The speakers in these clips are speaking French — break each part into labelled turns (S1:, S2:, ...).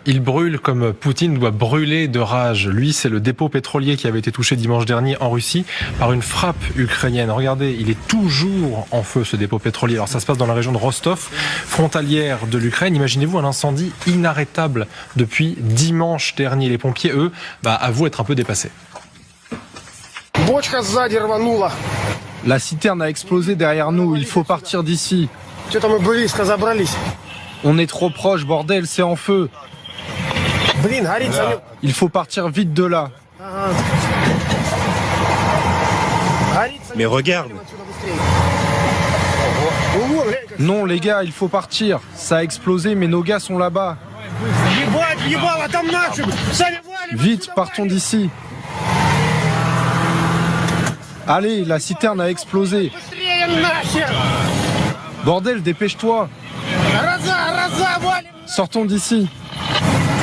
S1: il brûle comme Poutine doit brûler de rage. Lui, c'est le dépôt pétrolier qui avait été touché dimanche dernier en Russie par une frappe ukrainienne. Regardez, il est toujours en feu, ce dépôt pétrolier. Alors ça se passe dans la région de Rostov, frontalière de l'Ukraine. Imaginez-vous un incendie inarrêtable depuis dimanche dernier. Les pompiers, eux, avouent être un peu dépassés.
S2: La citerne a explosé derrière nous, il faut partir d'ici. On est trop proche, bordel, c'est en feu. Il faut partir vite de là.
S3: Mais regarde.
S2: Non les gars, il faut partir. Ça a explosé mais nos gars sont là-bas. Vite, partons d'ici. Allez, la citerne a explosé. Bordel, dépêche-toi. Sortons d'ici.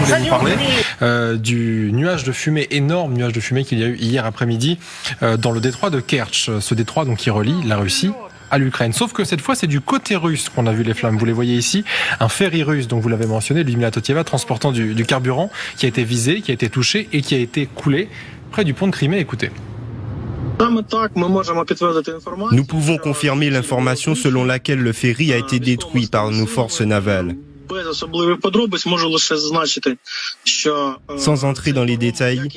S1: Je voulais vous parler du nuage de fumée, énorme nuage de fumée qu'il y a eu hier après-midi dans le détroit de Kerch. Ce détroit donc, qui relie la Russie à l'Ukraine. Sauf que cette fois, c'est du côté russe qu'on a vu les flammes. Vous les voyez ici, un ferry russe, donc vous l'avez mentionné, Lyudmila Totieva, transportant du carburant, qui a été visé, qui a été touché et qui a été coulé près du pont de Crimée. Écoutez.
S3: Nous pouvons confirmer l'information selon laquelle le ferry a été détruit par nos forces navales. Sans entrer dans les détails,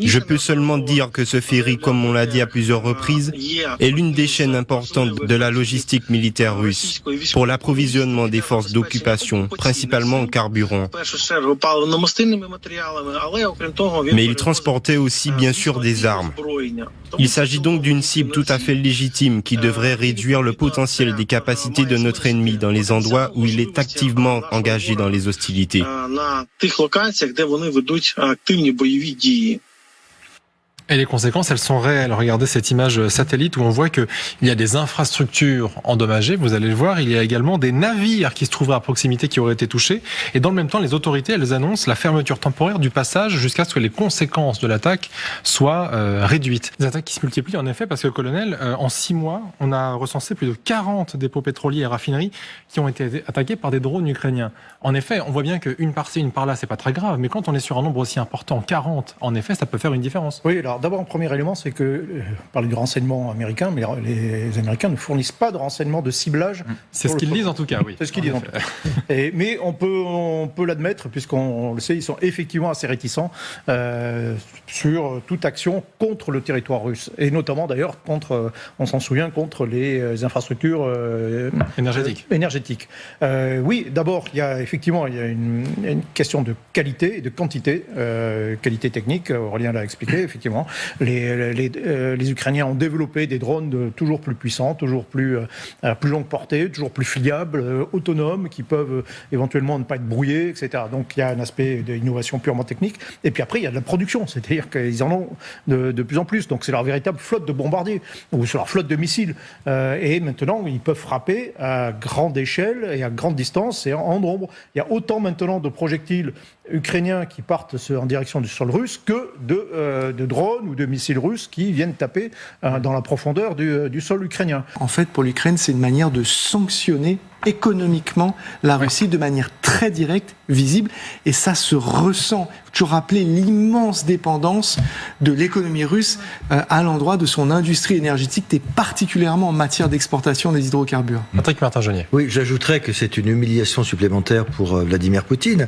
S3: je peux seulement dire que ce ferry, comme on l'a dit à plusieurs reprises, est l'une des chaînes importantes de la logistique militaire russe pour l'approvisionnement des forces d'occupation, principalement en carburant. Mais il transportait aussi bien sûr des armes. Il s'agit donc d'une cible tout à fait légitime qui devrait réduire le potentiel des capacités de notre ennemi dans les endroits où il est activement engagé dans les hostilités.
S1: Et les conséquences, elles sont réelles. Regardez cette image satellite où on voit qu'il y a des infrastructures endommagées. Vous allez le voir, il y a également des navires qui se trouveraient à proximité qui auraient été touchés. Et dans le même temps, les autorités, elles annoncent la fermeture temporaire du passage jusqu'à ce que les conséquences de l'attaque soient réduites. Des attaques qui se multiplient en effet parce que, colonel, en 6 mois, on a recensé plus de 40 dépôts pétroliers et raffineries qui ont été attaqués par des drones ukrainiens. En effet, on voit bien qu'une par-ci, une par-là, c'est pas très grave. Mais quand on est sur un nombre aussi important, 40, en effet, ça peut faire une différence.
S4: Oui, alors d'abord, un premier élément, c'est que, on parle du renseignement américain, mais les Américains ne fournissent pas de renseignement de ciblage.
S1: C'est ce qu'ils disent en tout cas, oui.
S4: C'est ce qu'ils disent en tout cas. Mais on peut l'admettre, puisqu'on le sait, ils sont effectivement assez réticents sur toute action contre le territoire russe. Et notamment d'ailleurs contre, on s'en souvient, contre les infrastructures énergétiques. Oui, d'abord, il y a une question de qualité et de quantité, qualité technique, Aurélien l'a expliqué, effectivement. Les Ukrainiens ont développé des drones toujours plus puissants, toujours plus longue portée, toujours plus fiables, autonomes, qui peuvent éventuellement ne pas être brouillés, etc. Donc il y a un aspect d'innovation purement technique. Et puis après, il y a de la production, c'est-à-dire qu'ils en ont de plus en plus. Donc c'est leur véritable flotte de bombardiers, ou c'est leur flotte de missiles. Et maintenant, ils peuvent frapper à grande échelle et à grande distance et en nombre. Il y a autant maintenant de projectiles ukrainiens qui partent en direction du sol russe que de drones ou de missiles russes qui viennent taper dans la profondeur du sol ukrainien.
S5: En fait, pour l'Ukraine, c'est une manière de sanctionner économiquement la Russie de manière très directe, visible, et ça se ressent. Il faut toujours rappeler l'immense dépendance de l'économie russe à l'endroit de son industrie énergétique, et particulièrement en matière d'exportation des hydrocarbures.
S1: Patrick Martin-Genier.
S6: Oui, j'ajouterais que c'est une humiliation supplémentaire pour Vladimir Poutine.